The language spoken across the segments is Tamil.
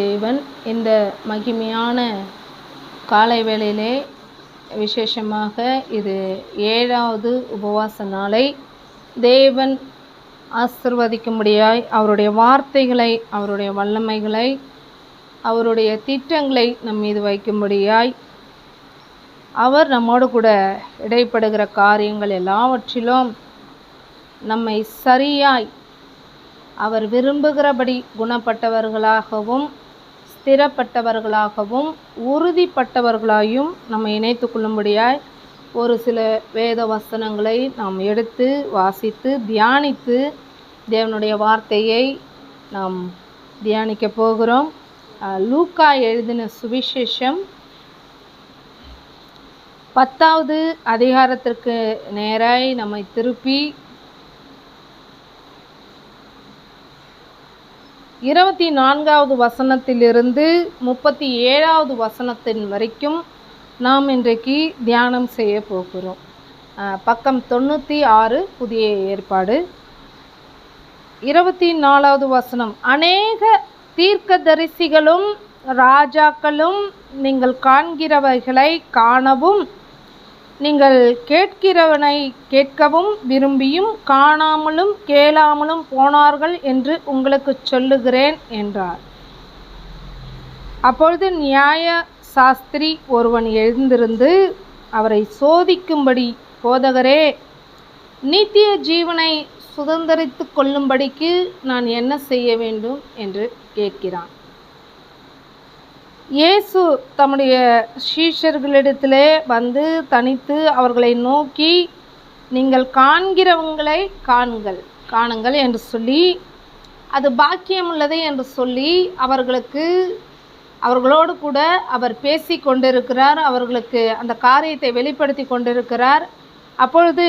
தேவன் இந்த மகிமையான காலை வேளையிலே விசேஷமாக இது 7வது உபவாச நாளை தேவன் ஆசீர்வதிக்கும்படியாய் அவருடைய வார்த்தைகளை, அவருடைய வல்லமைகளை, அவருடைய திட்டங்களை நம் மீது வைக்கும்படியாய் அவர் நம்மோடு கூட இடைப்படுகிற காரியங்கள் எல்லாவற்றிலும் நம்மை சரியாய் அவர் விரும்புகிறபடி குணப்பட்டவர்களாகவும் ஸ்திரப்பட்டவர்களாகவும் உறுதிப்பட்டவர்களாயும் நம்மை இணைத்து கொள்ளும்படியாய் ஒரு சில வேத வசனங்களை நாம் எடுத்து வாசித்து தியானித்து தேவனுடைய வார்த்தையை நாம் தியானிக்க போகிறோம். லூக்கா எழுதின சுவிசேஷம் 10வது அதிகாரத்திற்கு நேராய் நம்மை திருப்பி 24வது வசனத்திலிருந்து 37வது வசனத்தின் வரைக்கும் நாம் இன்றைக்கு தியானம் செய்ய போகிறோம். பக்கம் 96 புதிய ஏற்பாடு. 24வது வசனம், அநேக தீர்க்கதரிசிகளும் ராஜாக்களும் நீங்கள் காண்கிறவைகளை காணவும் நீங்கள் கேட்கிறவனை கேட்கவும் விரும்பியும் காணாமலும் கேளாமலும் போனார்கள் என்று உங்களுக்கு சொல்லுகிறேன் என்றார். அப்பொழுது நியாய சாஸ்திரி ஒருவன் எழுந்திருந்து அவரை சோதிக்கும்படி, போதகரே, நித்திய ஜீவனை சுதந்தரித்து கொள்ளும்படிக்கு நான் என்ன செய்ய வேண்டும் என்று கேட்கிறான். இயேசு தம்முடைய சீஷர்களிடத்திலே வந்து தனித்து அவர்களை நோக்கி, நீங்கள் காண்கிறவங்களை காணுங்கள் என்று சொல்லி, அது பாக்கியம் உள்ளது என்று சொல்லி அவர்களோடு கூட அவர் பேசி கொண்டிருக்கிறார். அவர்களுக்கு அந்த காரியத்தை வெளிப்படுத்தி கொண்டிருக்கிறார். அப்பொழுது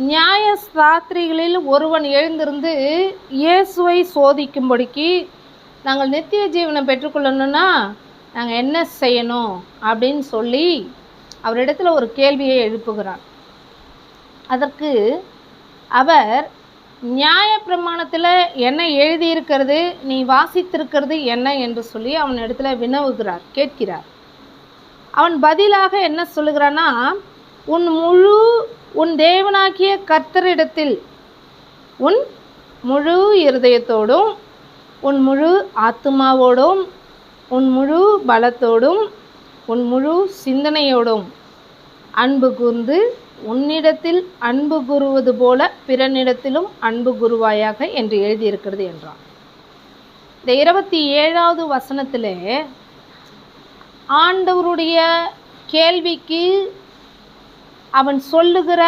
நியாய சாஸ்திரிகளில் ஒருவன் எழுந்திருந்து இயேசுவை சோதிக்கும்படிக்கு, நாங்கள் நித்திய ஜீவனை பெற்றுக்கொள்ளணும்னா நாங்கள் என்ன செய்யணும் அப்படின்னு சொல்லி அவரிடத்துல ஒரு கேள்வியை எழுப்புகிறார். அதற்கு அவர், நியாய பிரமாணத்தில் என்ன எழுதியிருக்கிறது, நீ வாசித்திருக்கிறது என்ன என்று சொல்லி அவன் இடத்துல வினவுகிறார், கேட்கிறார். அவன் பதிலாக என்ன சொல்லுகிறான்னா, உன் தேவனாகிய கர்த்தரிடத்தில் உன் முழு இருதயத்தோடும், உன் முழு ஆத்துமாவோடும், உன் முழு பலத்தோடும், உன் முழு சிந்தனையோடும் அன்பு கூர்ந்து உன்னிடத்தில் அன்பு கூறுவது போல பிறனிடத்திலும் அன்பு கூறுவாயாக என்று எழுதியிருக்கிறது என்றான். இந்த 27வது வசனத்திலே ஆண்டவருடைய கேள்விக்கு அவன் சொல்லுகிற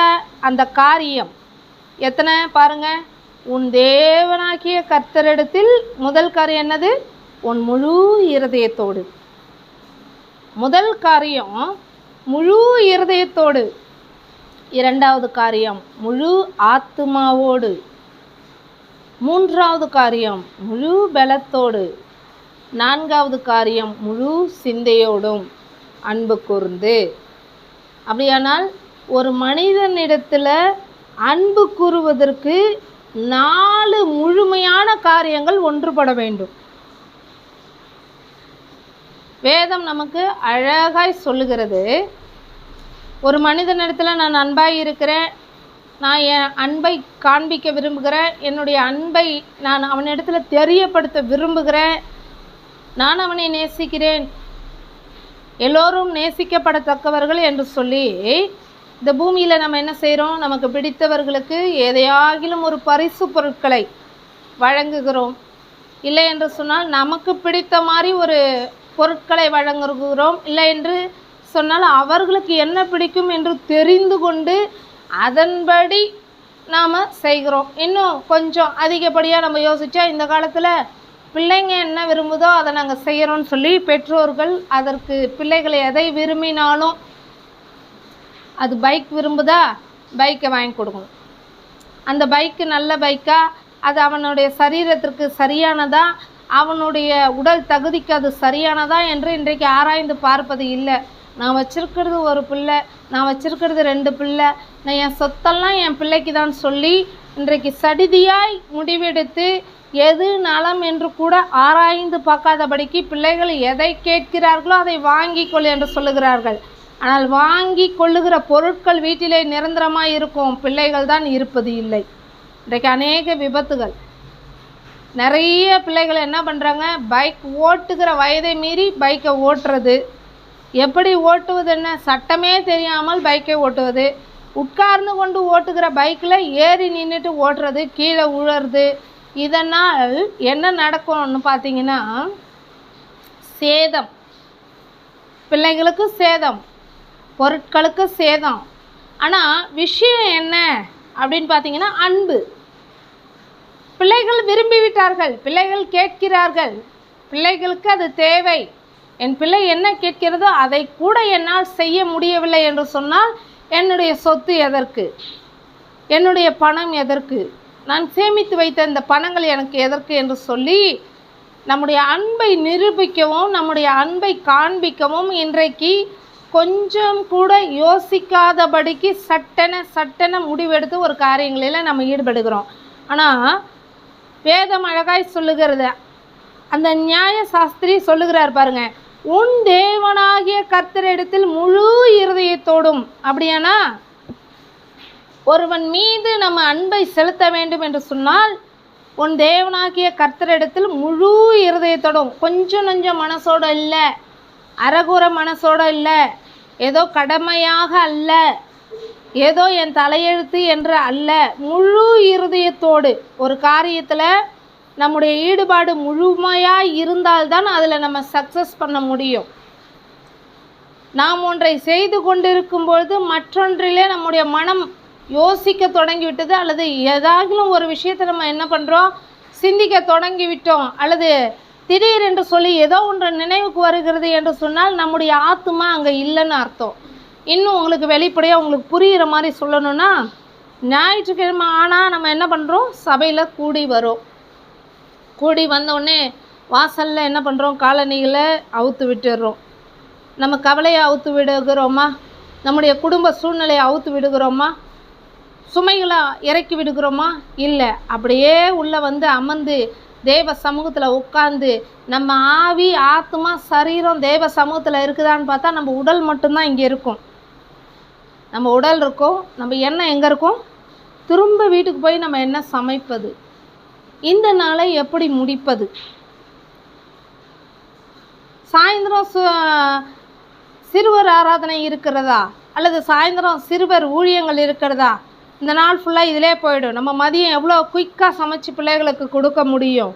அந்த காரியம் எத்தனை பாருங்க. உன் தேவனாகிய கர்த்தரிடத்தில் முதல் காரியம் என்னது? உன் முழு இருதயத்தோடு. முதல் காரியம் முழு இருதயத்தோடு. 2வது காரியம் முழு ஆத்துமாவோடு. 3வது காரியம் முழு பலத்தோடு. 4வது காரியம் முழு சிந்தையோடும் அன்பு கூர்ந்து. அப்படியானால் ஒரு மனிதனிடத்தில் அன்பு கூறுவதற்கு 4 முழுமையான காரியங்கள் ஒன்றுபட வேண்டும். வேதம் நமக்கு அழகாய் சொல்லுகிறது, ஒரு மனிதனிடத்தில் நான் அன்பாய் இருக்கிறேன், நான் என் அன்பை காண்பிக்க விரும்புகிறேன், என்னுடைய அன்பை நான் அவனிடத்தில் தெரியப்படுத்த விரும்புகிறேன், நான் அவனை நேசிக்கிறேன், எல்லோரும் நேசிக்கப்படத்தக்கவர்கள் என்று சொல்லி இந்த பூமியில் நம்ம என்ன செய்கிறோம், நமக்கு பிடித்தவர்களுக்கு எதையாகிலும் ஒரு பரிசு பொருட்களை வழங்குகிறோம். இல்லை என்று சொன்னால் நமக்கு பிடித்த மாதிரி ஒரு பொருட்களை வழங்குகிறோம். இல்லை என்று சொன்னால் அவர்களுக்கு என்ன பிடிக்கும் என்று தெரிந்து கொண்டு அதன்படி நாம் செய்கிறோம். இன்னும் கொஞ்சம் அதிகப்படியாக நம்ம யோசித்தா, இந்த காலத்தில் பிள்ளைங்க என்ன விரும்புதோ அதை நாங்கள் செய்கிறோன்னு சொல்லி பெற்றோர்கள் அதற்கு பிள்ளைகளை எதை விரும்பினாலும், அது பைக் விரும்புதா, பைக்கை வாங்கி கொடுக்கணும். அந்த பைக்கு நல்ல பைக்கா, அது அவனுடைய சரீரத்திற்கு சரியானதா, அவனுடைய உடல் தகுதிக்கு அது சரியானதா என்று இன்றைக்கு ஆராய்ந்து பார்ப்பது இல்லை. நான் வச்சிருக்கிறது ஒரு பிள்ளை, நான் வச்சிருக்கிறது 2 பிள்ளை, நான் என் சொத்தெல்லாம் என் பிள்ளைக்கு தான் சொல்லி இன்றைக்கு சடிதியாய் முடிவெடுத்து எது நலம் என்று கூட ஆராய்ந்து பார்க்காதபடிக்கு பிள்ளைகள் எதை கேட்கிறார்களோ அதை வாங்கி கொள் என்று சொல்லுகிறார்கள். ஆனால் வாங்கி கொள்ளுகிற பொருட்கள் வீட்டிலே நிரந்தரமாக இருக்கும், பிள்ளைகள் தான் இருப்பது இல்லை. இன்றைக்கு அநேக விபத்துகள், நிறைய பிள்ளைகள் என்ன பண்ணுறாங்க, பைக் ஓட்டுகிற வயதை மீறி பைக்கை ஓட்டுறது. எப்படி ஓட்டுவது, என்ன சட்டமே தெரியாமல் பைக்கை ஓட்டுவது, உட்கார்ந்து கொண்டு ஓட்டுகிற பைக்கில் ஏறி நின்றுட்டு ஓட்டுறது, கீழே உழறது. இதனால் என்ன நடக்கும்னு பார்த்தீங்கன்னா சேதம், பிள்ளைகளுக்கு சேதம், பொருட்களுக்கு சேதம். ஆனால் விஷயம் என்ன அப்படின்னு பார்த்தீங்கன்னா அன்பு. பிள்ளைகள் விரும்பிவிட்டார்கள், பிள்ளைகள் கேட்கிறார்கள், பிள்ளைகளுக்கு அது தேவை. என் பிள்ளை என்ன கேட்கிறதோ அதை கூட என்னால் செய்ய முடியவில்லை என்று சொன்னால் என்னுடைய சொத்து எதற்கு, என்னுடைய பணம் எதற்கு, நான் சேமித்து வைத்த இந்த பணங்கள் எனக்கு எதற்கு என்று சொல்லி நம்முடைய அன்பை நிரூபிக்கவும் நம்முடைய அன்பை காண்பிக்கவும் இன்றைக்கு கொஞ்சம் கூட யோசிக்காதபடிக்கு சட்டென முடிவெடுத்து ஒரு காரியங்களில் நம்ம ஈடுபடுகிறோம். ஆனால் வேதம் அழகாய் சொல்லுகிறது, அந்த நியாய சாஸ்திரி சொல்லுகிறார் பாருங்க, உன் தேவனாகிய கர்த்தரிடத்தில் முழு இருதயத்தோடும். அப்படியானா ஒருவன் மீது நம்ம அன்பை செலுத்த வேண்டும் என்று சொன்னால் உன் தேவனாகிய கர்த்தரிடத்தில் முழு இருதயத்தோடும், கொஞ்சம் நஞ்சம் மனசோடு இல்லை, அறகுற மனசோடு இல்லை, ஏதோ கடமையாக அல்ல, ஏதோ என் தலையெழுத்து என்று அல்ல, முழு இருதயத்தோடு ஒரு காரியத்தில் நம்முடைய ஈடுபாடு முழுமையாக இருந்தால்தான் அதில் நம்ம சக்ஸஸ் பண்ண முடியும். நாம் ஒன்றை செய்து கொண்டிருக்கும் பொழுது மற்றொன்றிலே நம்முடைய மனம் யோசிக்க தொடங்கிவிட்டது, அல்லது ஏதாகிலும் ஒரு விஷயத்தை நம்ம என்ன பண்ணுறோம், சிந்திக்க தொடங்கிவிட்டோம், அல்லது திடீரென்று சொல்லி ஏதோ ஒன்று நினைவுக்கு வருகிறது என்று சொன்னால் நம்முடைய ஆத்மா அங்கே இல்லைன்னு அர்த்தம். இன்னும் உங்களுக்கு வெளிப்படையாக உங்களுக்கு புரிகிற மாதிரி சொல்லணும்னா, ஞாயிற்றுக்கிழமை ஆனால் நம்ம என்ன பண்ணுறோம், சபையில் கூடி வரோம். கூடி வந்தோடனே வாசலில் என்ன பண்ணுறோம், காலணிகளை அவுத்து விட்டுடுறோம். நம்ம கவலையை அவுத்து விடுகிறோமா, நம்முடைய குடும்ப சூழ்நிலையை அவுத்து விடுகிறோமா, சுமைகளை இறக்கி விடுகிறோமா, இல்லை. அப்படியே உள்ளே வந்து அமர்ந்து தேவ சமூகத்தில் உட்கார்ந்து நம்ம ஆவி ஆத்மா சரீரம் தேவ சமூகத்தில் இருக்குதான்னு பார்த்தா நம்ம உடல் மட்டும்தான் இங்கே இருக்கும். நம்ம உடல் இருக்கும், நம்ம எண்ணம் எங்கே இருக்கும், திரும்ப வீட்டுக்கு போய் நம்ம என்ன சமைப்பது, இந்த நாளை எப்படி முடிப்பது, சாயந்தரம் சிறுவர் ஆராதனை இருக்கிறதா, அல்லது சாயந்தரம் சிறுவர் ஊழியங்கள் இருக்கிறதா, இந்த நாள் ஃபுல்லாக இதிலே போயிடும். நம்ம மதியம் எவ்வளோ குயிக்காக சமைச்சு பிள்ளைகளுக்கு கொடுக்க முடியும்,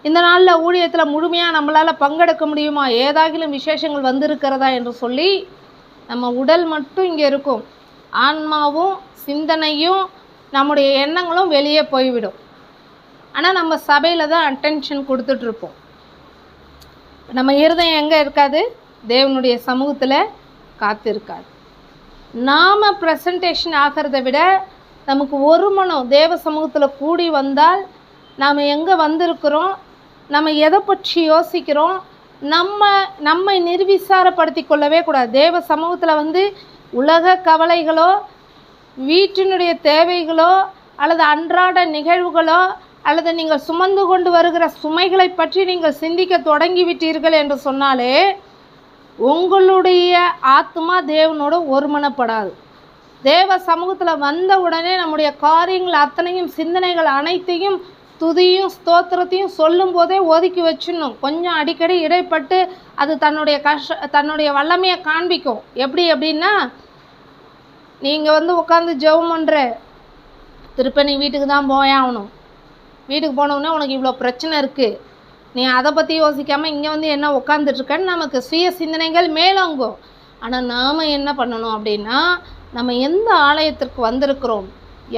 இந்த நாளில் ஊழியத்தில் முழுமையாக நம்மளால் பங்கெடுக்க முடியுமா, ஏதாகிலும் விசேஷங்கள் வந்திருக்கிறதா என்று சொல்லி நம்ம உடல் மட்டும் இங்கே இருக்கும், ஆன்மாவும் சிந்தனையும் நம்முடைய எண்ணங்களும் வெளியே போய்விடும். ஆனால் நம்ம சபையில் தான் அட்டென்ஷன் கொடுத்துட்ருப்போம். நம்ம இருதயம் எங்கே இருக்காது, தேவனுடைய சமூகத்தில் காத்திருக்காது. நாம் ப்ரெசன்டேஷன் ஆகிறத விட நமக்கு ஒரு மனம் தேவ சமூகத்தில் கூடி வந்தால் நாம் எங்கே வந்திருக்கிறோம், நம்ம எதை பற்றி யோசிக்கிறோம், நம்மை நிர்விசாரப்படுத்தி கொள்ளவே கூடாது. தேவ சமூகத்தில் வந்து உலக கவலைகளோ, வீட்டினுடைய தேவைகளோ, அல்லது அன்றாட நிகழ்வுகளோ, அல்லது நீங்கள் சுமந்து கொண்டு வருகிற சுமைகளை பற்றி நீங்கள் சிந்திக்க தொடங்கிவிட்டீர்கள் என்று சொன்னாலே உங்களுடைய ஆத்மா தேவனோடு ஒருமனப்படாது. தேவ சமூகத்தில் வந்த உடனே நம்முடைய காரியங்கள் அத்தனையும் சிந்தனைகள் அனைத்தையும் துதியும் ஸ்தோத்திரத்தையும் சொல்லும் போதே ஒதுக்கி வச்சிடணும். கொஞ்சம் அடிக்கடி இடைப்பட்டு அது தன்னுடைய வல்லமையை காண்பிக்கும். எப்படி அப்படின்னா, நீங்கள் வந்து உட்காந்து ஜெபம் பண்ணுற திருப்ப நீ வீட்டுக்கு தான் போயாகணும், வீட்டுக்கு போனோடனே உனக்கு இவ்வளோ பிரச்சனை இருக்குது, நீ அதை பற்றி யோசிக்காமல் இங்கே வந்து என்ன உட்காந்துட்ருக்கன்னு நமக்கு சுய சிந்தனைகள் மேலோங்கும். ஆனால் நாம் என்ன பண்ணணும் அப்படின்னா, நம்ம எந்த ஆலயத்திற்கு வந்திருக்கிறோம்,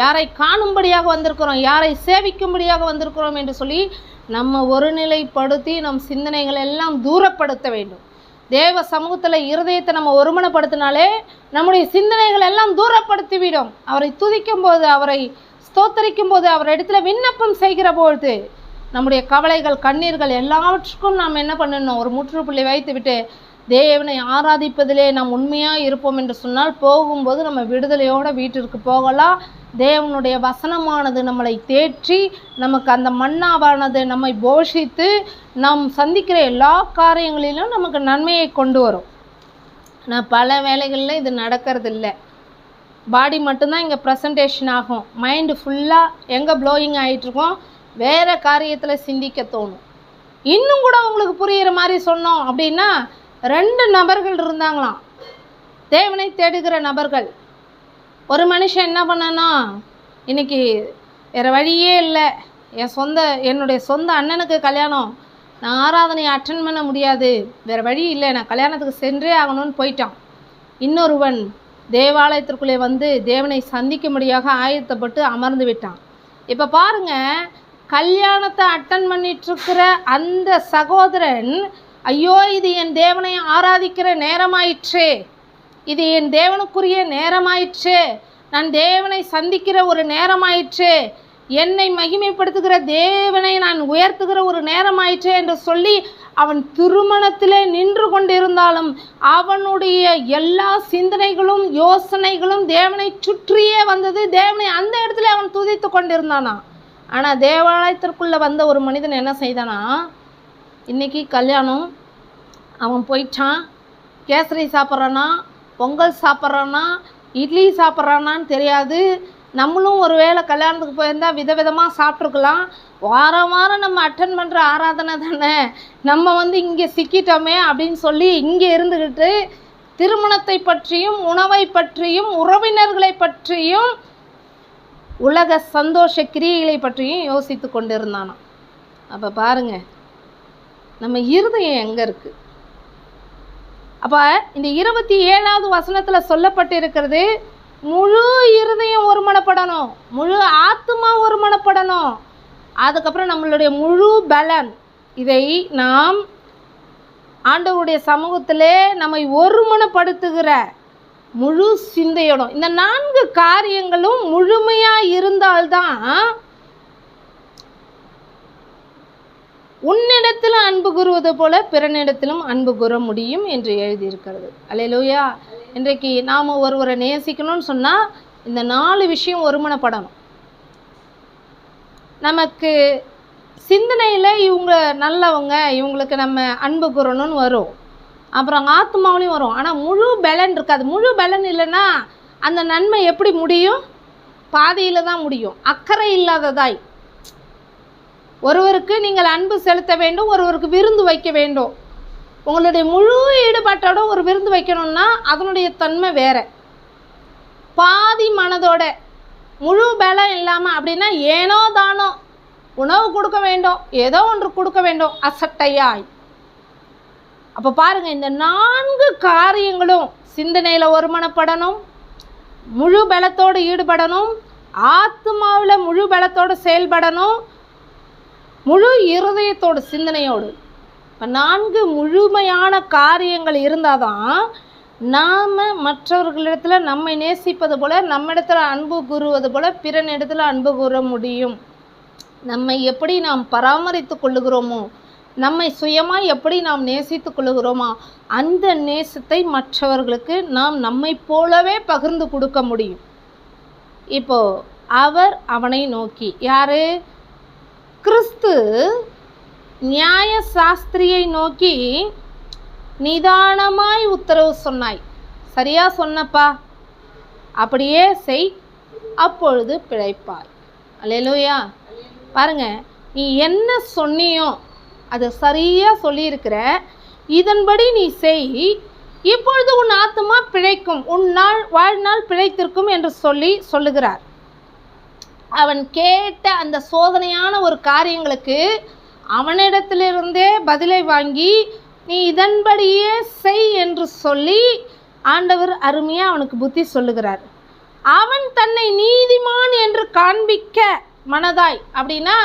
யாரை காணும்படியாக வந்திருக்கிறோம், யாரை சேவிக்கும்படியாக வந்திருக்கிறோம் என்று சொல்லி நம்ம ஒருநிலைப்படுத்தி நம் சிந்தனைகள் எல்லாம் தூரப்படுத்த வேண்டும். தேவ சமூகத்தில் இருதயத்தை நம்ம ஒருமனப்படுத்தினாலே நம்முடைய சிந்தனைகள் எல்லாம் தூரப்படுத்திவிடும். அவரை துதிக்கும் போது, அவரை ஸ்தோத்தரிக்கும் போது, அவர் இடத்துல விண்ணப்பம் செய்கிற பொழுது நம்முடைய கவலைகள் கண்ணீர்கள் எல்லாவற்றுக்கும் நாம் என்ன பண்ணணும், ஒரு முற்றுப்புள்ளி வைத்து விட்டு தேவனை ஆராதிப்பதிலே நாம் உண்மையாக இருப்போம் என்று சொன்னால் போகும்போது நம்ம விடுதலையோடு வீட்டிற்கு போகலாம். தேவனுடைய வசனமானது நம்மளை தேற்றி நமக்கு அந்த மன்னாவானது நம்மை போஷித்து நாம் சந்திக்கிற எல்லா காரியங்களிலும் நமக்கு நன்மையை கொண்டு வரும். நான் பல வேலைகளில் இது நடக்கிறதில்ல. பாடி மட்டும்தான் இங்கே ப்ரெசன்டேஷன் ஆகும். மைண்டு ஃபுல்லாக எங்கே ப்ளோயிங் ஆகிட்டுருக்கோம், வேறு காரியத்தில் சிந்திக்க தோணும். இன்னும் கூட உங்களுக்கு புரிகிற மாதிரி சொன்னோம் அப்படின்னா, 2 நபர்கள் இருந்தாங்களாம், தேவனை தேடுகிற நபர்கள். ஒரு மனுஷன் என்ன பண்ணனா, இன்றைக்கி வேறு வழியே இல்லை, என்னுடைய சொந்த அண்ணனுக்கு கல்யாணம், நான் ஆராதனையை அட்டன் பண்ண முடியாது, வேறு வழி இல்லை, நான் கல்யாணத்துக்கு சென்றே ஆகணும்னு போயிட்டான். இன்னொருவன் தேவாலயத்திற்குள்ளே வந்து தேவனை சந்திக்கும்படியாக ஆயத்தப்பட்டு அமர்ந்து விட்டான். இப்போ பாருங்கள், கல்யாணத்தை அட்டன் பண்ணிட்டுருக்கிற அந்த சகோதரன், ஐயோ இது என் தேவனை ஆராதிக்கிற நேரமாயிற்றே, இது என் தேவனுக்குரிய நேரமாயிற்றே, நான் தேவனை சந்திக்கிற ஒரு நேரமாயிற்றே, என்னை மகிமைப்படுத்துகிற தேவனை நான் உயர்த்துகிற ஒரு நேரமாயிற்றே என்று சொல்லி அவன் திருமணத்திலே நின்று கொண்டிருந்தாலும் அவனுடைய எல்லா சிந்தனைகளும் யோசனைகளும் தேவனை சுற்றியே வந்தது. தேவனை அந்த இடத்துல அவன் துதித்து கொண்டிருந்தானா. ஆனால் தேவாலயத்திற்குள்ளே வந்த ஒரு மனிதன் என்ன செய்தானா, இன்றைக்கி கல்யாணம், அவன் போயிட்டான், கேசரி சாப்பிட்றானா, பொங்கல் சாப்பிட்றானா, இட்லி சாப்பிட்றானான்னு தெரியாது. நம்மளும் ஒரு வேளை கல்யாணத்துக்கு போயிருந்தால் விதவிதமாக சாப்பிட்ருக்கலாம். வாரம் வாரம் நம்ம அட்டன் பண்ணுற ஆராதனை தானே, நம்ம இங்கே சிக்கிட்டோமே அப்படின்னு சொல்லி இங்கே இருந்துக்கிட்டு திருமணத்தை பற்றியும் உணவை பற்றியும் உறவினர்களை பற்றியும் உலக சந்தோஷ கிரியைகளை பற்றியும் யோசித்து கொண்டு இருந்தானா. அப்போ பாருங்கள், நம்ம இருதயம் எங்கே இருக்குது? அப்போ இந்த 27வது வசனத்தில் சொல்லப்பட்டிருக்கிறது, முழு இருதயம் ஒருமனப்படணும், முழு ஆத்மா ஒருமனப்படணும், அதுக்கப்புறம் நம்மளுடைய முழு பலன். இதை நாம் ஆண்டவருடைய சமூகத்திலே நம்மை ஒருமனப்படுத்துகிற முழு சிந்தையோடும் இந்த 4 காரியங்களும் முழுமையாக இருந்தால்தான் உன்னிடத்தில் அன்பு கூறுவது போல பிறனிடத்திலும் அன்பு கூற முடியும் என்று எழுதியிருக்கிறது. அல்லேலூயா. இன்றைக்கு நாம் ஒருவரை நேசிக்கணும்னு சொன்னால் இந்த 4 விஷயம் ஒருமனப்படணும். நமக்கு சிந்தனையில் இவங்க நல்லவங்க, இவங்களுக்கு நம்ம அன்பு கூறணும்னு வரும், அப்புறம் ஆத்மாவிலையும் வரும். ஆனால் முழு பலன் இருக்காது. முழு பலன் இல்லைன்னா அந்த நன்மை எப்படி முடியும்? பாதியில் தான் முடியும். அக்கறை இல்லாததாய். ஒருவருக்கு நீங்கள் அன்பு செலுத்த வேண்டும், ஒருவருக்கு விருந்து வைக்க வேண்டும். உங்களுடைய முழு ஈடுபாட்டோட ஒரு விருந்து வைக்கணும்னா அதனுடைய தன்மை வேறு. பாதி மனதோட முழு பலம் இல்லாமல் அப்படின்னா ஏனோ தானோ உணவு கொடுக்க வேண்டும், ஏதோ ஒன்று கொடுக்க வேண்டும் அசட்டையாய். அப்போ பாருங்கள், இந்த 4 காரியங்களும் சிந்தனையில் ஒருமனப்படணும், முழு பலத்தோடு ஈடுபடணும், ஆத்மாவில் முழு பலத்தோடு செயல்படணும், முழு இருதயத்தோடு சிந்தனையோடு. இப்போ 4 முழுமையான காரியங்கள் இருந்தால் தான் நாம் மற்றவர்களிடத்தில் நம்மை நேசிப்பது போல், நம்மிடத்தில் அன்பு கூறுவது போல் பிறனிடத்தில் அன்பு கூற முடியும். நம்மை எப்படி நாம் பராமரித்து கொள்ளுகிறோமோ, நம்மை சுயமாக எப்படி நாம் நேசித்து கொள்ளுகிறோமோ, அந்த நேசத்தை மற்றவர்களுக்கு நாம் நம்மை போலவே பகிர்ந்து கொடுக்க முடியும். இப்போது அவர் அவனை நோக்கி, யார்? கிறிஸ்து நியாய சாஸ்திரியை நோக்கி, நிதானமாய் உத்தரவு சொன்னாய், சரியா சொன்னப்பா, அப்படியே செய், அப்பொழுது பிழைப்பாய். அல்லேலூயா. பாருங்க, நீ என்ன சொன்னியோ அது சரியாக சொல்லியிருக்கிற, இதன்படி நீ செய், இப்பொழுது உன் ஆத்மா பிழைக்கும், உன் வாழ்நாள் பிழைத்திருக்கும் என்று சொல்லுகிறார். அவன் கேட்ட அந்த சோதனையான ஒரு காரியங்களுக்கு அவனிடத்திலிருந்தே பதிலை வாங்கி நீ இதன்படியே செய் என்று சொல்லி ஆண்டவர் அருமையாக அவனுக்கு புத்தி சொல்லுகிறார். அவன் தன்னை நீதிமான் என்று காண்பிக்க மனதாய். அப்படின்னா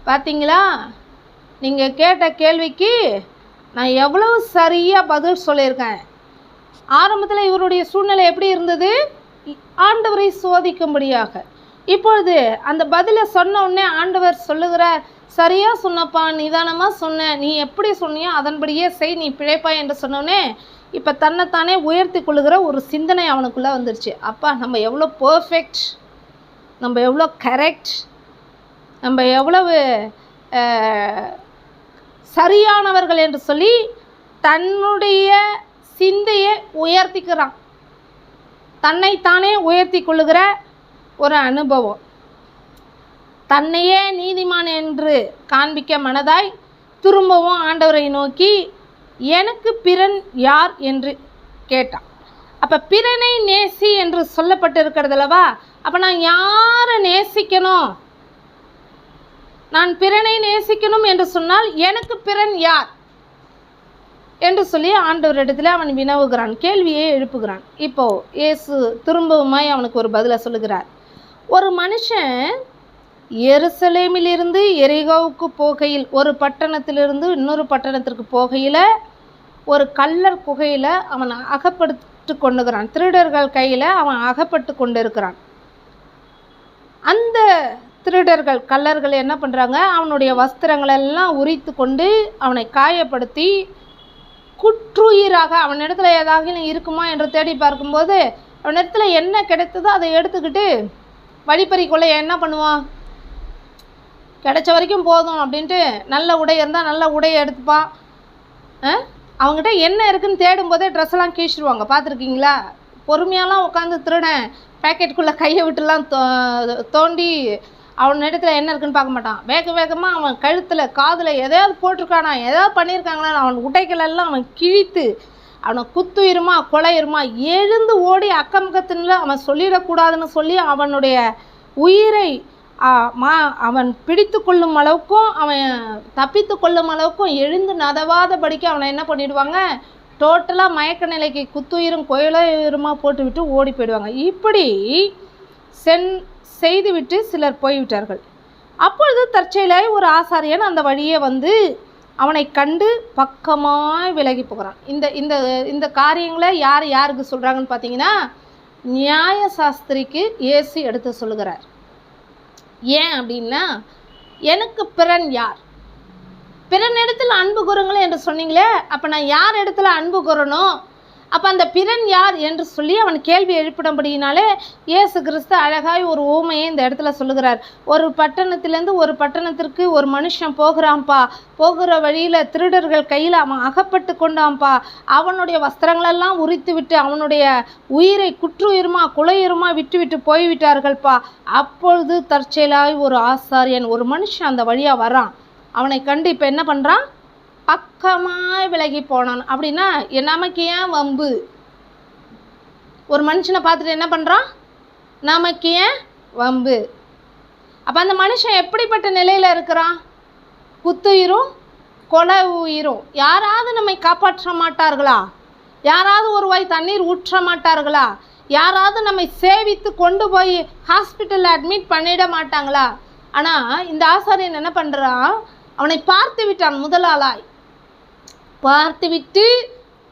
பார்த்தீங்களா, நீங்கள் கேட்ட கேள்விக்கு நான் எவ்வளவு சரியாக பதில் சொல்லியிருக்கேன். ஆரம்பத்தில் இவருடைய சூழ்நிலை எப்படி இருந்தது? ஆண்டவரை சோதிக்கும்படியாக. இப்பொழுது அந்த பதிலை சொன்ன உடனே ஆண்டவர் சொல்லுகிறார், சரியாக சொன்னப்பா, நிதானமாக சொன்ன, நீ எப்படி சொன்னியோ அதன்படியே செய், நீ பிழைப்பா என்று சொன்னோன்னே இப்போ தன்னைத்தானே உயர்த்தி கொள்ளுகிற ஒரு சிந்தனை அவனுக்குள்ளே வந்துருச்சு. அப்பா, நம்ம எவ்வளோ பர்ஃபெக்ட், நம்ம எவ்வளோ கரெக்ட், நம்ம எவ்வளவு சரியானவர்கள் என்று சொல்லி தன்னுடைய சிந்தையை உயர்த்திக்கிறான். தன்னைத்தானே உயர்த்தி கொள்ளுகிற ஒரு அனுபவம். தன்னையே நீதிமான் என்று காண்பிக்க மனதாய் திரும்பவும் ஆண்டவரை நோக்கி எனக்கு பிறன் யார் என்று கேட்டான். அப்போ பிறனை நேசி என்று சொல்லப்பட்டிருக்கிறதுலவா, அப்போ நான் யாரை நேசிக்கணும்? நான் பிறனை நேசிக்கணும் என்று சொன்னால் எனக்கு பிறன் யார் என்று சொல்லி ஆண்டவரிடத்தில் அவன் வினவுகிறான், கேள்வியை எழுப்புகிறான். இப்போ இயேசு திரும்பவுமாய் அவனுக்கு ஒரு பதிலை சொல்லுகிறார். ஒரு மனுஷன் எருசலேமிலிருந்து எரிகோவுக்கு போகையில், ஒரு பட்டணத்திலிருந்து இன்னொரு பட்டணத்திற்கு போகையில் ஒரு கள்ளர் குகையில் அவன் அகப்பட்டு கொண்டுகிறான். திருடர்கள் கையில் அவன் அகப்பட்டு கொண்டிருக்கிறான். அந்த திருடர்கள், கள்ளர்கள் என்ன பண்ணுறாங்க, அவனுடைய வஸ்திரங்களெல்லாம் உரித்து கொண்டு அவனை காயப்படுத்தி குற்றுயிராக, அவனிடத்துல ஏதாவது இருக்குமா என்று தேடி பார்க்கும்போது அவனிடத்துல என்ன கிடைத்ததோ அதை எடுத்துக்கிட்டு வழிப்பறி கொள்ள என்ன பண்ணுவான், கிடைச்ச வரைக்கும் போதும் அப்படின்ட்டு நல்ல உடை இருந்தால் நல்ல உடையை எடுத்துப்பான். அவங்ககிட்ட என்ன இருக்குதுன்னு தேடும்போதே ட்ரெஸ்ஸெல்லாம் கீழ்ச்சிடுவாங்க, பார்த்துருக்கீங்களா? பொறுமையாலாம் உட்காந்து திருடன் பேக்கெட்டுக்குள்ளே கையை விட்டுலாம் தோண்டி அவன் இடத்துல என்ன இருக்குன்னு பார்க்க மாட்டான். வேகமாக அவன் கழுத்தில் காதில் எதையாவது போட்டிருக்கானா, எதாவது பண்ணியிருக்காங்களா, அவன் உடைகளெல்லாம் அவன் கிழித்து அவனை குத்துயிருமா கொலையிருமா எழுந்து ஓடி அக்கம் பக்கத்துல அவன் சொல்லிடக்கூடாதுன்னு சொல்லி அவனுடைய உயிரை அவன் பிடித்து கொள்ளும் அளவுக்கும் அவன் தப்பித்து கொள்ளும் அளவுக்கும் எழுந்து நதவாதபடிக்கு அவனை என்ன பண்ணிடுவாங்க, டோட்டலாக மயக்க நிலைக்கு குத்துயிரும் கொலையுருமா போட்டுவிட்டு ஓடி போயிடுவாங்க. இப்படி செய்துவிட்டு சிலர் போய்விட்டார்கள். அப்பொழுது தற்செயலாய் ஒரு ஆசாரியன் அந்த வழியே வந்து அவனை கண்டு பக்கமாய் விலகி போகிறான். இந்த இந்த இந்த காரியங்களை யாருக்கு சொல்கிறாங்கன்னு பார்த்தீங்கன்னா, நியாய சாஸ்திரிக்கு இயேசு எடுத்து சொல்லுகிறார். ஏன் அப்படின்னா, எனக்கு பிறன் யார், பிறன் இடத்துல அன்பு கூறுங்களே என்று சொன்னீங்களே, அப்போ நான் யார் இடத்துல அன்பு கூறணும், அப்போ அந்த பிறன் யார் என்று சொல்லி அவன் கேள்வி எழுப்பிடும்படினாலே இயேசு கிறிஸ்து அழகாய் ஒரு ஊமையை இந்த இடத்துல சொல்லுகிறார். ஒரு பட்டணத்திலேருந்து ஒரு பட்டணத்திற்கு ஒரு மனுஷன் போகிறான்ப்பா, போகிற வழியில் திருடர்கள் கையில் அவன் அகப்பட்டு கொண்டான்ப்பா, அவனுடைய வஸ்திரங்களெல்லாம் உரித்து விட்டு அவனுடைய உயிரை குற்றுயிருமா குலையுருமா விட்டு போய்விட்டார்கள்ப்பா. அப்பொழுது தற்செயலாய் ஒரு ஆசாரியன், ஒரு மனுஷன் அந்த வழியாக வரான். அவனை கண்டு இப்போ என்ன பண்ணுறான், பக்கமாய் விலகி போனான். அப்படின்னா நமக்கு ஏன் வம்பு, ஒரு மனுஷனை பார்த்துட்டு என்ன பண்ணுறான், நமக்கு ஏன் வம்பு. அப்போ அந்த மனுஷன் எப்படிப்பட்ட நிலையில் இருக்கிறான், குத்துயிரும் கொலை உயிரும். யாராவது நம்மை காப்பாற்ற மாட்டார்களா, யாராவது ஒரு வாய் தண்ணீர் ஊற்ற மாட்டார்களா, யாராவது நம்மை சேவித்து கொண்டு போய் ஹாஸ்பிட்டலில் அட்மிட் பண்ணிட மாட்டாங்களா? ஆனால் இந்த ஆசாரியன் என்ன பண்ணுறான், அவனை பார்த்து விட்டான். முதலாளாய் பார்த்து விட்டு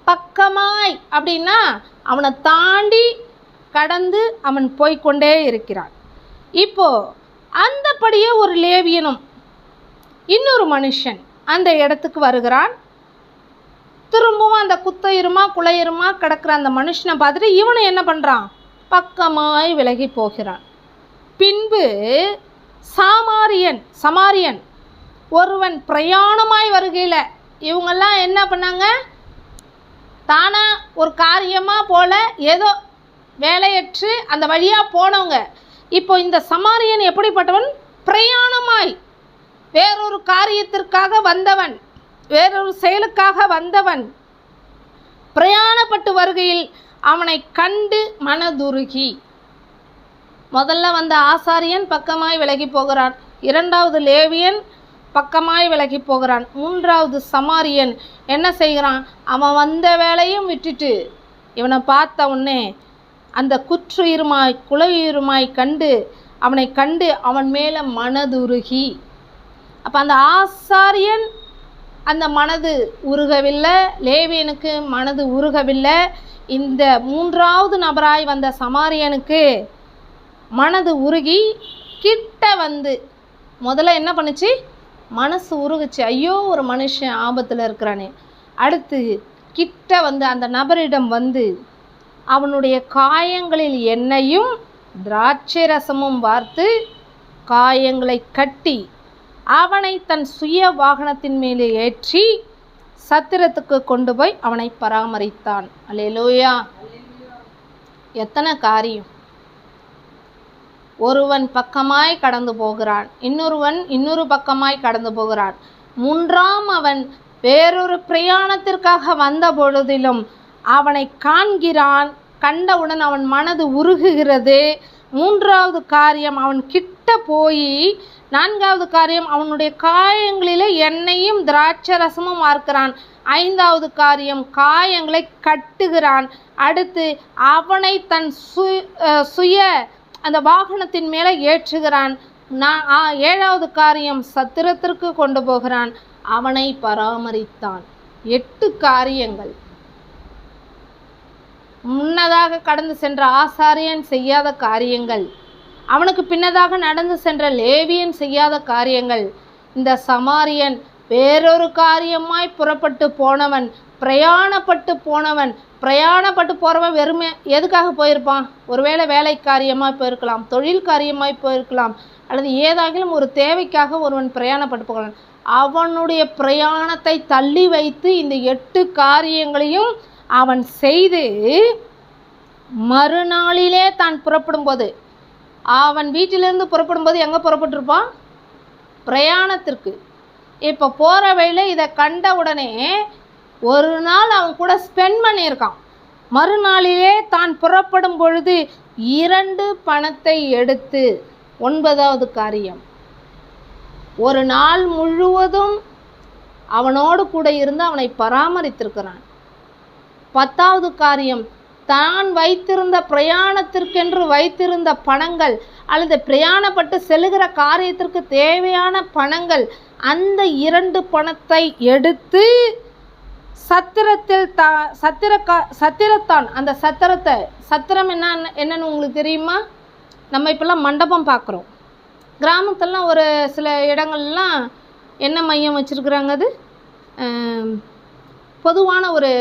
பக்கமாய் அப்படின்னா அவனை தாண்டி கடந்து அவன் போய்கொண்டே இருக்கிறான். இப்போ அந்தபடியே ஒரு லேவியனும் இன்னொரு மனுஷன் அந்த இடத்துக்கு வருகிறான். திரும்பவும் அந்த குத்தையிருமா குலையிருமா கிடக்கிற அந்த மனுஷனை பார்த்துட்டு இவனை என்ன பண்ணுறான், பக்கமாய் விலகி போகிறான். பின்பு சமாரியன் ஒருவன் பிரயாணமாய் வருகையில் இவங்கெல்லாம் என்ன பண்ணாங்க, தானா ஒரு காரியமாக போல ஏதோ வேலையற்று அந்த வழியாக போனவங்க. இப்போ இந்த சமாரியன் எப்படிப்பட்டவன், பிரயாணமாய் வேறொரு காரியத்திற்காக வந்தவன், வேறொரு செயலுக்காக வந்தவன். பிரயாணப்பட்டு வருகையில் அவனை கண்டு மனதுருகி, முதல்ல வந்த ஆசாரியன் பக்கமாய் விலகி போகிறான், இரண்டாவது லேவியன் பக்கமாய் விலகி போகிறான், மூன்றாவது சமாரியன் என்ன செய்கிறான், அவன் வந்த வேலையும் விட்டுட்டு இவனை பார்த்த உடனே அந்த குற்றுயிருமாய் குலையுயிருமாய் கண்டு அவனை கண்டு அவன் மேலே மனதுருகி. அப்போ அந்த ஆசாரியன் அந்த மனது உருகவில்லை, லேவியனுக்கு மனது உருகவில்லை. இந்த மூன்றாவது நபராய் வந்த சமாரியனுக்கு மனது உருகி கிட்ட வந்து முதல்ல என்ன பண்ணுச்சு, மனசு உருகுச்சு, ஐயோ ஒரு மனுஷன் ஆபத்தில் இருக்கிறானே. அடுத்து கிட்ட வந்து அந்த நபரிடம் வந்து அவனுடைய காயங்களில் எண்ணெயும் திராட்சை ரசமும் வார்த்து காயங்களை கட்டி அவனை தன் சுய வாகனத்தின் மேலே ஏற்றி சத்திரத்துக்கு கொண்டு போய் அவனை பராமரித்தான். அல்லேலூயா. எத்தனை காரியம்! ஒருவன் பக்கமாய் கடந்து போகிறான், இன்னொருவன் இன்னொரு பக்கமாய் கடந்து போகிறான். மூன்றாம் அவன் வேறொரு பிரயாணத்திற்காக வந்த பொழுதிலும் அவனை காண்கிறான். கண்டவுடன் அவன் மனது உருகுகிறது. மூன்றாவது காரியம், அவன் கிட்ட போய் நான்காவது காரியம், அவனுடைய காயங்களிலே எண்ணெயும் திராட்சை ரசமும் வார்க்கிறான். ஐந்தாவது காரியம், காயங்களை கட்டுகிறான். அடுத்து அவனை தன் சுய அந்த வாகனத்தின் மேலே ஏற்றுகிறான். ஏழாவது காரியம், சத்திரத்திற்கு கொண்டு போகிறான், அவனை பராமரித்தான். 8 காரியங்கள். முன்னதாக கடந்து சென்ற ஆசாரியன் செய்யாத காரியங்கள், அவனுக்கு பின்னதாக நடந்து சென்ற லேவியன் செய்யாத காரியங்கள். இந்த சமாரியன் வேறொரு காரியமாய் புறப்பட்டு போனவன், பிரயாணப்பட்டு போனவன். பிரயாணப்பட்டு போகிறவன் வெறுமை எதுக்காக போயிருப்பான்? ஒருவேளை வேலை காரியமாய் போயிருக்கலாம், தொழில் காரியமாய் போயிருக்கலாம், அல்லது ஏதாகிலும் ஒரு தேவைக்காக ஒருவன் பிரயாணப்பட்டு போகிறான். அவனுடைய பிரயாணத்தை தள்ளி வைத்து இந்த 8 காரியங்களையும் அவன் செய்து மறுநாளிலே தான் புறப்படும்போது, அவன் வீட்டிலிருந்து புறப்படும்போது எங்கே புறப்பட்டிருப்பான்? பிரயாணத்திற்கு. இப்போ போகிற வழியில் இதை கண்ட உடனே ஒரு நாள் அவன் கூட ஸ்பெண்ட் பண்ணியிருக்கான். மறுநாளிலே தான் புறப்படும் பொழுது 2 பணத்தை எடுத்து, 9வது காரியம், ஒரு நாள் முழுவதும் அவனோடு கூட இருந்து அவனை பராமரித்திருக்கிறான். 10வது காரியம், தான் வைத்திருந்த பிரயாணத்திற்கென்று வைத்திருந்த பணங்கள் அல்லது பிரயாணப்பட்டு செல்லுகிற காரியத்திற்கு தேவையான பணங்கள், அந்த 2 பணத்தை எடுத்து சத்திரத்தில் சத்திரத்தான் அந்த சத்திரம் என்னன்னு உங்களுக்கு தெரியுமா? நம்ம இப்போல்லாம் மண்டபம் பார்க்குறோம். கிராமத்திலலாம் ஒரு சில இடங்கள்லாம் என்ன மையம் வச்சுருக்குறாங்க, அது பொதுவான ஒரு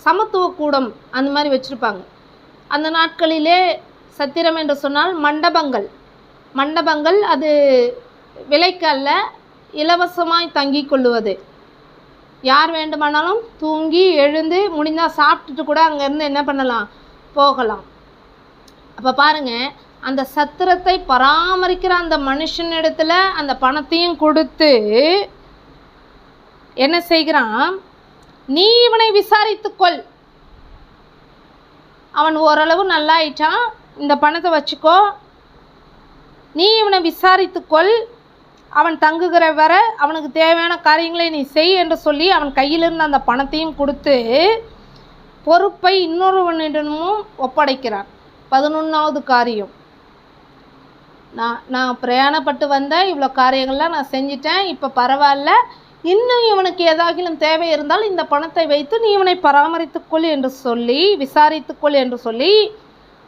சமத்துவ கூடம் அந்த மாதிரி வச்சுருப்பாங்க. அந்த நாட்களிலே சத்திரம் என்று சொன்னால் மண்டபங்கள் அது விலைக்கு அல்ல, இலவசமாய் தங்கி கொள்ளுவது. யார் வேண்டுமானாலும் தூங்கி எழுந்து முடிந்தால் சாப்பிட்டுட்டு கூட அங்கேருந்து என்ன பண்ணலாம், போகலாம். அப்போ பாருங்கள், அந்த சத்திரத்தை பராமரிக்கிற அந்த மனுஷனிடத்தில் அந்த பணத்தையும் கொடுத்து என்ன செய்கிறான், நீ இவனை விசாரித்துக்கொள், அவன் ஓரளவு நல்லாயிட்டான், இந்த பணத்தை வச்சுக்கோ, நீ இவனை விசாரித்துக்கொள், அவன் தங்குகிற வர அவனுக்கு தேவையான காரியங்களை நீ செய் என்று சொல்லி அவன் கையிலிருந்து அந்த பணத்தையும் கொடுத்து பொறுப்பை இன்னொருவனிடமும் ஒப்படைக்கிறான். 11வது காரியம், நான் பிரயாணப்பட்டு வந்தேன், இவ்வளோ காரியங்கள்லாம் நான் செஞ்சிட்டேன், இப்போ பரவாயில்ல, இன்னும் இவனுக்கு ஏதாகிலும் தேவை இருந்தால் இந்த பணத்தை வைத்து நீ இவனை பராமரித்துக்கொள் என்று சொல்லி, விசாரித்துக்கொள் என்று சொல்லி,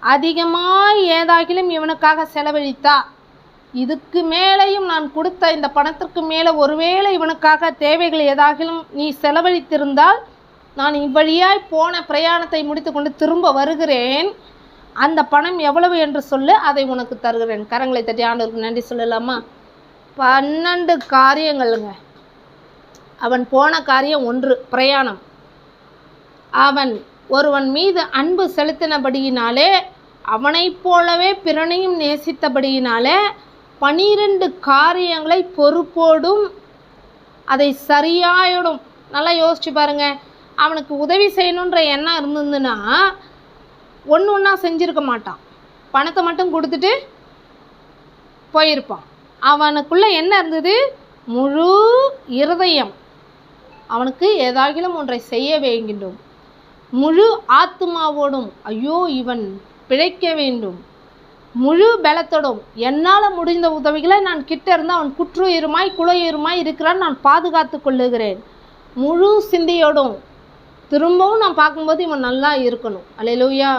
அதிகமாக ஏதாகிலும் இவனுக்காக செலவழித்தா, இதுக்கு மேலேயும் நான் கொடுத்த இந்த பணத்திற்கு மேலே ஒருவேளை இவனுக்காக தேவைகள் ஏதாகிலும் நீ செலவழித்திருந்தால், நான் இவ்வழியாய் போன பிரயாணத்தை முடித்து கொண்டு திரும்ப வருகிறேன், அந்த பணம் எவ்வளவு என்று சொல்லு, அதை உனக்கு தருகிறேன். கரங்களை தட்டி ஆண்டவருக்கு நன்றி சொல்லலாமா? 12 காரியங்களுங்க. அவன் போன காரியம் 1, பிரயாணம். அவன் ஒருவன் மீது அன்பு செலுத்தினபடியினாலே, அவனைப் போலவே பிறனையும் நேசித்தபடியினாலே 12 காரியங்களை பொறுப்போடும் அதை சரியாயிடும். நல்லா யோசிச்சு பாருங்க. அவனுக்கு உதவி செய்யணுன்ற எண்ணம் இருந்ததுன்னா ஒன்றா செஞ்சுருக்க மாட்டான், பணத்தை மட்டும் கொடுத்துட்டு போயிருப்பான். அவனுக்குள்ளே என்ன இருந்தது? முழு இருதயம். அவனுக்கு ஏதாகிலும் ஒன்றை செய்ய வேண்டும், முழு ஆத்மாவோடும், ஐயோ இவன் பிழைக்க வேண்டும், முழு பலத்தோடும் என்னால் முடிந்த உதவிகளை நான் கிட்ட இருந்து அவன் குற்றுயிருமாய் குலையுயிருமாய் இருக்கிறான், நான் பாதுகாத்து கொள்ளுகிறேன், முழு சிந்தையோடும். திரும்பவும் நான் பார்க்கும்போது இவன் நல்லா இருக்கணும். அல்லேலூயா.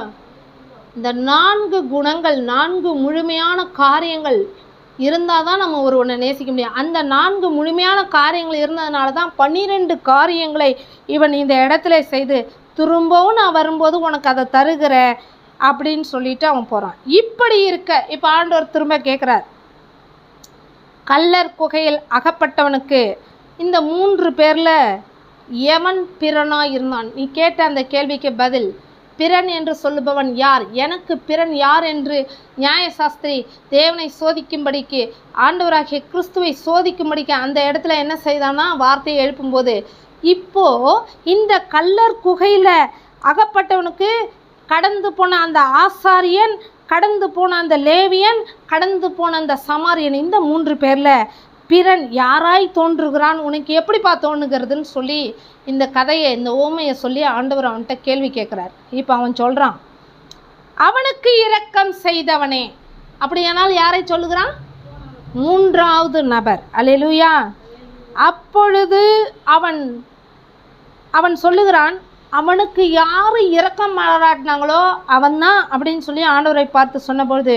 இந்த 4 குணங்கள், 4 முழுமையான காரியங்கள் இருந்தால் தான் நம்ம ஒருவனை நேசிக்க முடியும். அந்த 4 முழுமையான காரியங்கள் இருந்ததுனால தான் 12 காரியங்களை இவன் இந்த இடத்துல செய்து திரும்பவும் நான் வரும்போது உனக்கு அதை தருகிறேன் அப்படின்னு சொல்லிட்டு அவன் போகிறான். இப்படி இருக்க இப்போ ஆண்டவர் திரும்ப கேட்குறார், கள்ளர் குகையில் அகப்பட்டவனுக்கு இந்த 3 பேரில் எவன் பிறனாக இருந்தான்? நீ கேட்ட அந்த கேள்விக்கு பதில், பிறன் என்று சொல்லுபவன் யார், எனக்கு பிறன் யார் என்று நியாயசாஸ்திரி தேவனை சோதிக்கும்படிக்கு, ஆண்டவராகிய கிறிஸ்துவை சோதிக்கும்படிக்கு அந்த இடத்துல என்ன செய்தான்னா வார்த்தையை எழுப்பும்போது, இப்போது இந்த கள்ளர் குகையில் அகப்பட்டவனுக்கு கடந்து போன அந்த ஆசாரியன், கடந்து போன அந்த லேவியன், கடந்து போன அந்த சமாரியன், இந்த 3 பேரில் பிறன் யாராய் தோன்றுகிறான், உனக்கு எப்படிப்பா தோணுகிறதுன்னு சொல்லி இந்த கதையை, இந்த ஓமையை சொல்லி ஆண்டவர் அவன்கிட்ட கேள்வி கேட்குறார். இப்போ அவன் சொல்கிறான், அவனுக்கு இரக்கம் செய்தவனே. அப்படியானால் யாரை சொல்லுகிறான்? 3வது நபர். அல்லேலூயா. அப்பொழுது அவன் சொல்லுகிறான், அவனுக்கு யார் இரக்கம் பாராட்டினாங்களோ அவன்தான் அப்படின்னு சொல்லி ஆண்டவரை பார்த்து சொன்னபொழுது,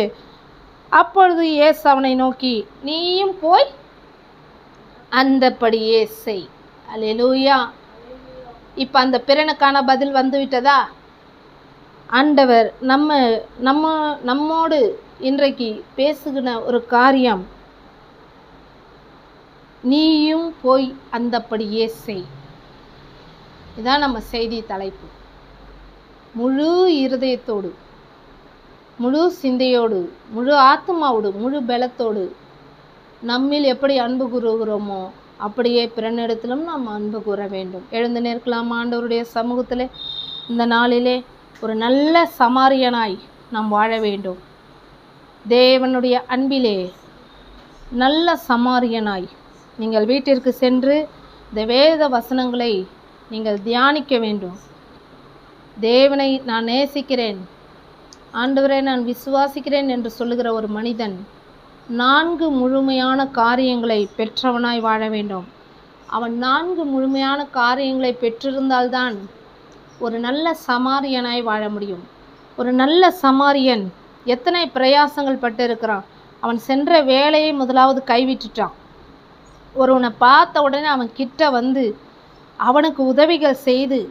அப்பொழுது இயேசு அவனை நோக்கி, நீயும் போய் அந்தபடியே செய். அல்லேலூயா. இப்போ அந்த பிறனுக்கான பதில் வந்து விட்டதா? ஆண்டவர் நம்மோடு இன்றைக்கு பேசுகிற ஒரு காரியம், நீயும் போய் அந்தபடியே செய். இதான் நம்ம செய்தி தலைப்பு. முழு இருதயத்தோடு, முழு சிந்தையோடு, முழு ஆத்மாவோடு, முழு பலத்தோடு நம்மில் எப்படி அன்பு கூறுகிறோமோ அப்படியே பிறனிடத்திலும் நாம் அன்பு கூற வேண்டும். எழுந்து நிற்கலாம் ஆண்டவருடைய சமூகத்தில். இந்த நாளிலே ஒரு நல்ல சமாரியனாய் நாம் வாழ வேண்டும். தேவனுடைய அன்பிலே நல்ல சமாரியனாய் நீங்கள் வீட்டிற்கு சென்று இந்த வேத வசனங்களை நீங்கள் தியானிக்க வேண்டும். தேவனை நான் நேசிக்கிறேன், ஆண்டவரை நான் விசுவாசிக்கிறேன் என்று சொல்லுகிற ஒரு மனிதன் 4 முழுமையான காரியங்களை பெற்றவனாய் வாழ வேண்டும். அவன் 4 முழுமையான காரியங்களை பெற்றிருந்தால்தான் ஒரு நல்ல சமாரியனாய் வாழ முடியும். ஒரு நல்ல சமாரியன் எத்தனை பிரயாசங்கள் பட்டு இருக்கிறான். அவன் சென்ற வேலையை முதலாவது கைவிட்டுட்டான். ஒருவனை பார்த்த உடனே அவன் கிட்ட வந்து அவனுக்கு உதவிகள் செய்து,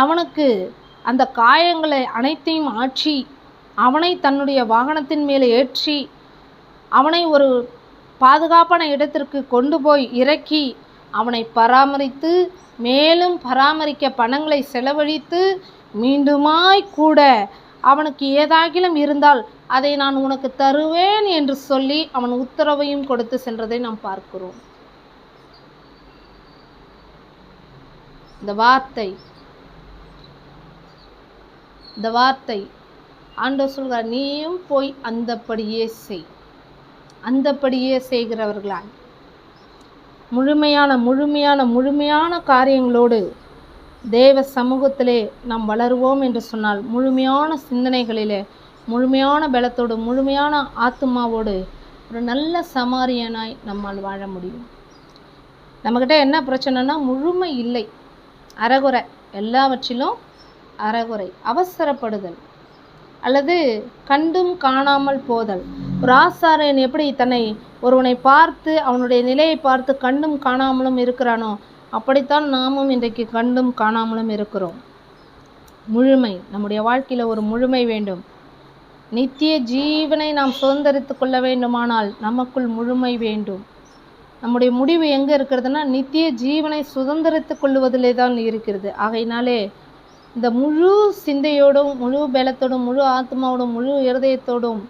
அவனுக்கு அந்த காயங்களை அனைத்தையும் ஆற்றி, அவனை தன்னுடைய வாகனத்தின் மேலே ஏற்றி, அவனை ஒரு பாதுகாப்பான இடத்திற்கு கொண்டு போய் இறக்கி, அவனை பராமரித்து, மேலும் பராமரிக்க பணங்களை செலவழித்து, மீண்டுமாய் கூட அவனுக்கு ஏதாகிலும் இருந்தால் அதை நான் உனக்கு தருவேன் என்று சொல்லி அவன் உத்தரவையும் கொடுத்து சென்றதை நாம் பார்க்கிறோம். இந்த வார்த்தை ஆண்டவர் சொல்கிறார், நீயும் போய் அந்தபடியே செய். அந்தபடியே செய்கிறவர்களால் முழுமையான காரியங்களோடு தேவ சமூகத்திலே நாம் வளருவோம் என்று சொன்னால், முழுமையான சிந்தனைகளிலே, முழுமையான பலத்தோடு, முழுமையான ஆத்மாவோடு ஒரு நல்ல சமாரியனாய் நம்மால் வாழ முடியும். நம்மக்கிட்ட என்ன பிரச்சனைனா, முழுமை இல்லை, அறகுறை, எல்லாவற்றிலும் அறகுறை, அவசரப்படுதல் அல்லது கண்டும் காணாமல் போதல். ஒரு ஆசாரியன் எப்படி தன்னை ஒருவனை பார்த்து அவனுடைய நிலையை பார்த்து கண்டும் காணாமலும் இருக்கிறானோ, அப்படித்தான் நாமும் இன்றைக்கு கண்டும் காணாமலும் இருக்கிறோம். முழுமை, நம்முடைய வாழ்க்கையில் ஒரு முழுமை வேண்டும். நித்திய ஜீவனை நாம் சுதந்திரித்து கொள்ள வேண்டுமானால் நமக்குள் முழுமை வேண்டும். நம்முடைய முடிவு எங்கே இருக்கிறதுனா, நித்திய ஜீவனை சுதந்திரித்து கொள்ளுவதிலே தான் இருக்கிறது. ஆகையினாலே இந்த முழு சிந்தையோடும், முழு பலத்தோடும், முழு ஆத்மாவோடும், முழு இருதயத்தோடும்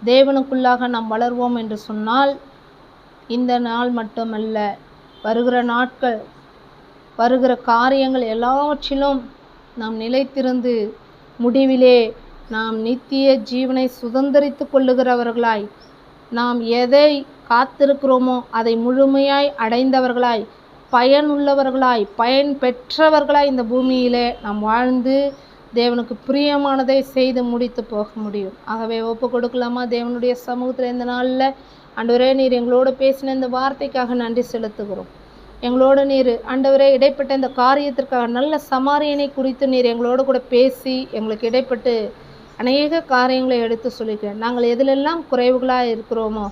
தேவனுக்குள்ளாக நாம் வளர்வோம் என்று சொன்னால், இந்த நாள் மட்டுமல்ல, வருகிற நாட்கள், வருகிற காரியங்கள் எல்லாவற்றிலும் நாம் நிலைத்திருந்து முடிவிலே நாம் நித்திய ஜீவனை சுதந்திரித்து கொள்ளுகிறவர்களாய், நாம் எதை காத்திருக்கிறோமோ அதை முழுமையாய் அடைந்தவர்களாய், பயனுள்ளவர்களாய், பயன் பெற்றவர்களாய் இந்த பூமியிலே நாம் வாழ்ந்து தேவனுக்கு பிரியமானதை செய்து முடித்து போக முடியும். ஆகவே ஒப்பு கொடுக்கலாமா தேவனுடைய சமூகத்தில்? இந்த நாளில் ஆண்டவரே, நீர் எங்களோடு பேசின இந்த வார்த்தைக்காக நன்றி செலுத்துகிறோம். எங்களோடு நீர் ஆண்டவரே இடைப்பட்ட இந்த காரியத்திற்காக, நல்ல சமாரியனை குறித்து நீர் எங்களோடு கூட பேசி எங்களுக்கு இடைப்பட்டு அநேக காரியங்களை எடுத்து சொல்லிக்கிறேன். நாங்கள் எதிலெல்லாம் குறைவுகளாக இருக்கிறோமோ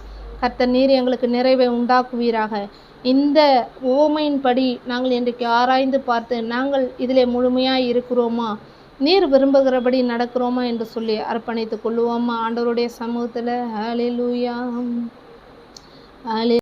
கர்த்தர் நீர் எங்களுக்கு நிறைவை உண்டாக்குவீராக. இந்த உவமையின்படி நாங்கள் இன்றைக்கு ஆராய்ந்து பார்த்து நாங்கள் இதிலே முழுமையாக இருக்கிறோமா, நீர் விரும்புகிறபடி நடக்கிறோமா என்று சொல்லி அர்ப்பணித்து கொள்ளுவோமா ஆண்டவருடைய சமூகத்தில். ஹல்லேலூயா.